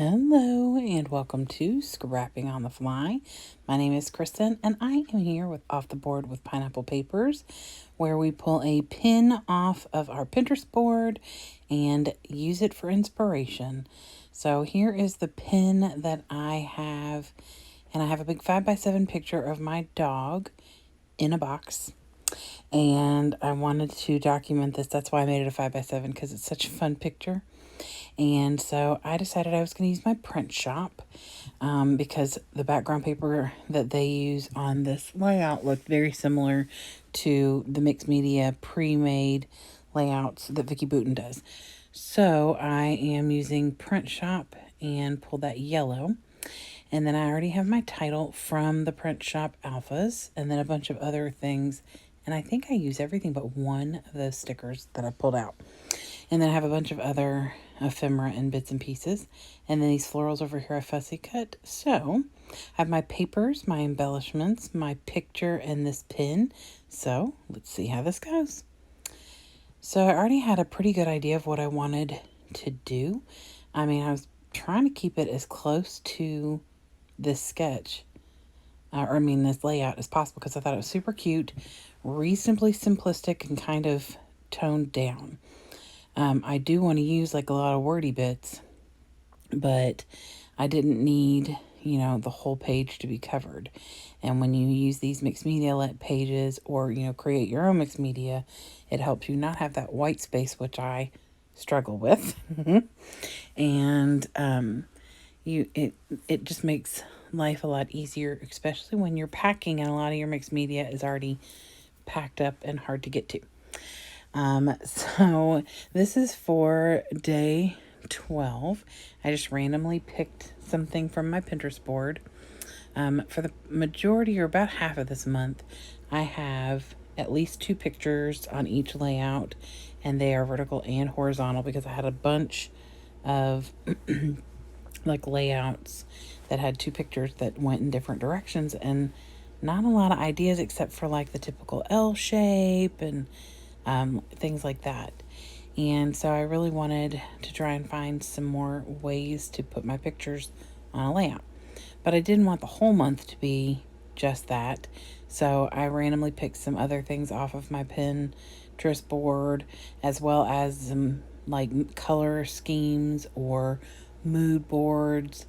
Hello and welcome to Scrapping on the Fly. My name is Kristen and I am here with Off the Board with Pineapple Papers, where we pull a pin off of our Pinterest board and use it for inspiration. So here is the pin that I have, and I have a big 5x7 picture of my dog in a box. And I wanted to document this. That's why I made it a 5x7, because it's such a fun picture. And so I decided I was going to use my print shop because the background paper that they use on this layout looked very similar to the mixed media pre-made layouts that Vicki Boutin does. So I am using print shop and pull that yellow. And then I already have my title from the print shop alphas and then a bunch of other things. And I think I use everything but one of those stickers that I pulled out. And then I have a bunch of other ephemera and bits and pieces. And then these florals over here I fussy cut. So I have my papers, my embellishments, my picture, and this pin. So let's see how this goes. So I already had a pretty good idea of what I wanted to do. I mean, I was trying to keep it as close to this sketch, this layout as possible, because I thought it was super cute, reasonably simplistic, and kind of toned down. I do want to use like a lot of wordy bits, but I didn't need, the whole page to be covered. And when you use these mixed media pages or, create your own mixed media, it helps you not have that white space, which I struggle with. And it just makes life a lot easier, especially when you're packing and a lot of your mixed media is already packed up and hard to get to. So this is for day 12. I just randomly picked something from my Pinterest board. For the majority or about half of this month, I have at least 2 pictures on each layout, and they are vertical and horizontal because I had a bunch of like layouts that had 2 pictures that went in different directions and not a lot of ideas except for like the typical L shape and things like that. And so I really wanted to try and find some more ways to put my pictures on a layout. But I didn't want the whole month to be just that. So I randomly picked some other things off of my Pinterest board, as well as some like color schemes or mood boards,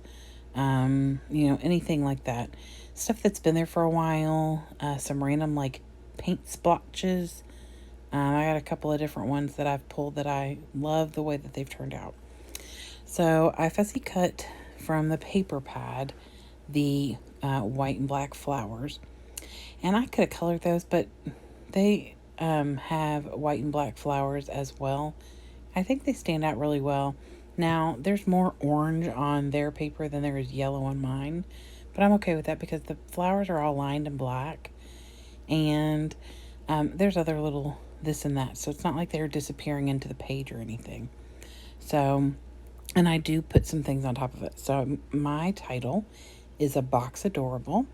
anything like that. Stuff that's been there for a while, some random like paint splotches. I got a couple of different ones that I've pulled that I love the way that they've turned out. So I fussy cut from the paper pad the white and black flowers. And I could have colored those, but they have white and black flowers as well. I think they stand out really well. Now, there's more orange on their paper than there is yellow on mine. But I'm okay with that because the flowers are all lined in black. And there's other little this and that. So it's not like they're disappearing into the page or anything. So, and I do put some things on top of it. So my title is Aboxadorable.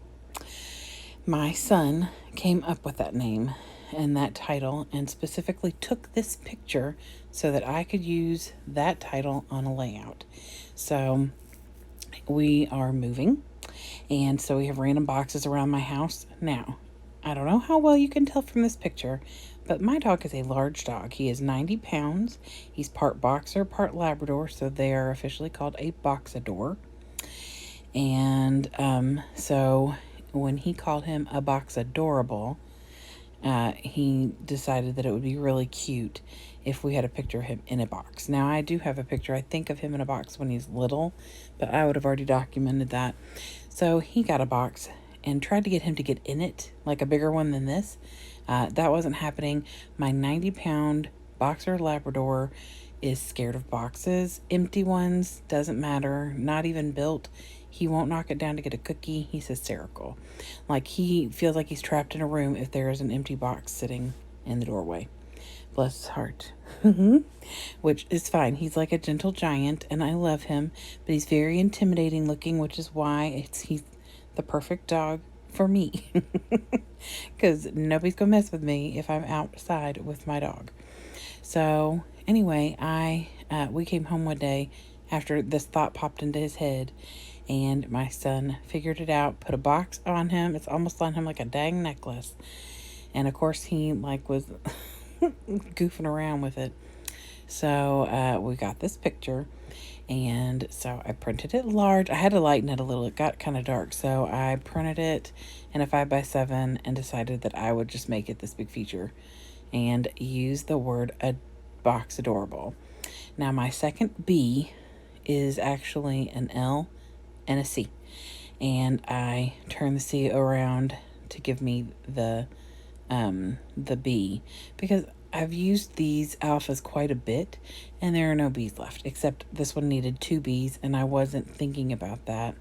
My son came up with that name and that title and specifically took this picture so that I could use that title on a layout. So we are moving, and so we have random boxes around my house. Now, I don't know how well you can tell from this picture, but my dog is a large dog. He is 90 pounds. He's part boxer, part Labrador, so they are officially called a Boxador. And so when he called him Aboxadorable, he decided that it would be really cute if we had a picture of him in a box. Now, I do have a picture, I think, of him in a box when he's little, but I would have already documented that. So he got a box and tried to get him to get in it, like a bigger one than this. That wasn't happening. My 90-pound boxer Labrador is scared of boxes. Empty ones, doesn't matter, not even built. He won't knock it down to get a cookie. He's hysterical. Like, he feels like he's trapped in a room if there is an empty box sitting in the doorway. Bless his heart. Which is fine. He's like a gentle giant, and I love him, but he's very intimidating looking, which is why he's the perfect dog for me. Because nobody's gonna mess with me if I'm outside with my dog. So anyway, we came home one day after this thought popped into his head. And my son figured it out, put a box on him. It's almost on him like a dang necklace. And of course he like was goofing around with it. So we got this picture, and so I printed it large. I had to lighten it a little. It got kind of dark, so I printed it in a 5x7 and decided that I would just make it this big feature and use the word Aboxadorable. Now my second B is actually an L and a C, and I turn the C around to give me the B, because I've used these alphas quite a bit and there are no B's left, except this one needed 2 B's and I wasn't thinking about that.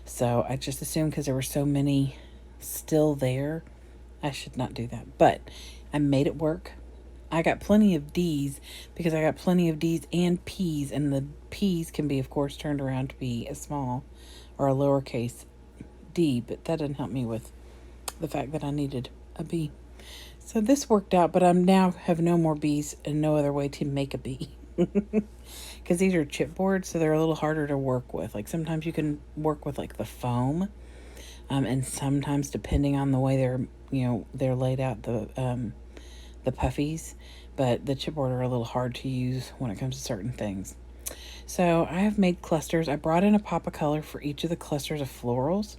So I just assumed because there were so many still there, I should not do that. But I made it work. I got plenty of D's because I got plenty of D's and P's, and the P's can be, of course, turned around to be a small or a lowercase d, but that didn't help me with the fact that I needed a B. So this worked out, but I now have no more B's and no other way to make a B. Because these are chipboard, so they're a little harder to work with. Like sometimes you can work with like the foam, and sometimes depending on the way they're laid out, the puffies, but the chipboard are a little hard to use when it comes to certain things. So I have made clusters. I brought in a pop of color for each of the clusters of florals,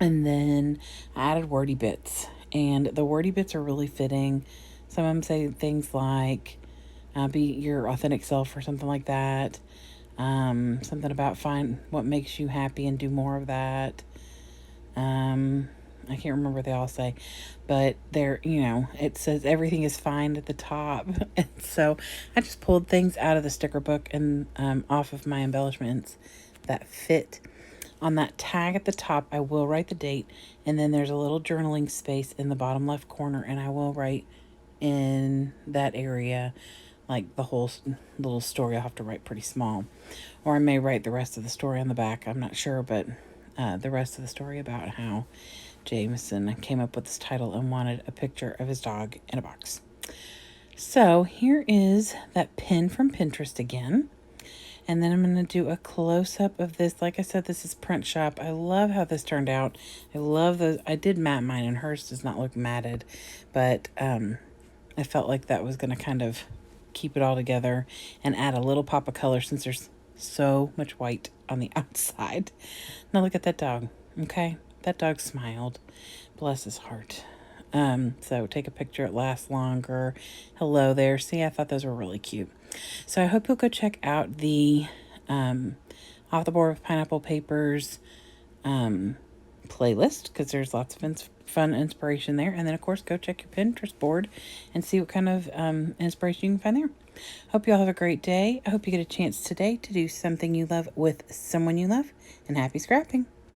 and then I added wordy bits, and the wordy bits are really fitting. Some of them say things like be your authentic self or something like that. Something about find what makes you happy and do more of that. I can't remember what they all say, but it says everything is fine at the top. And so I just pulled things out of the sticker book and off of my embellishments that fit. On that tag at the top, I will write the date, and then there's a little journaling space in the bottom left corner, and I will write in that area like the whole little story. I'll have to write pretty small, or I may write the rest of the story on the back. I'm not sure, but the rest of the story about how Jameson came up with this title and wanted a picture of his dog in a box. So here is that pin from Pinterest again. And then I'm going to do a close-up of this. Like I said, this is Print Shop. I love how this turned out. I love those. I did matte mine, and hers does not look matted. But I felt like that was going to kind of keep it all together and add a little pop of color since there's so much white on the outside. Now look at that dog, okay? That dog smiled. Bless his heart. So take a picture, it lasts longer. Hello there. See, I thought those were really cute. So I hope you'll go check out the Off the Board with Pineapple Papers playlist, because there's lots of fun inspiration there. And then, of course, go check your Pinterest board and see what kind of inspiration you can find there. Hope you all have a great day. I hope you get a chance today to do something you love with someone you love. And happy scrapping.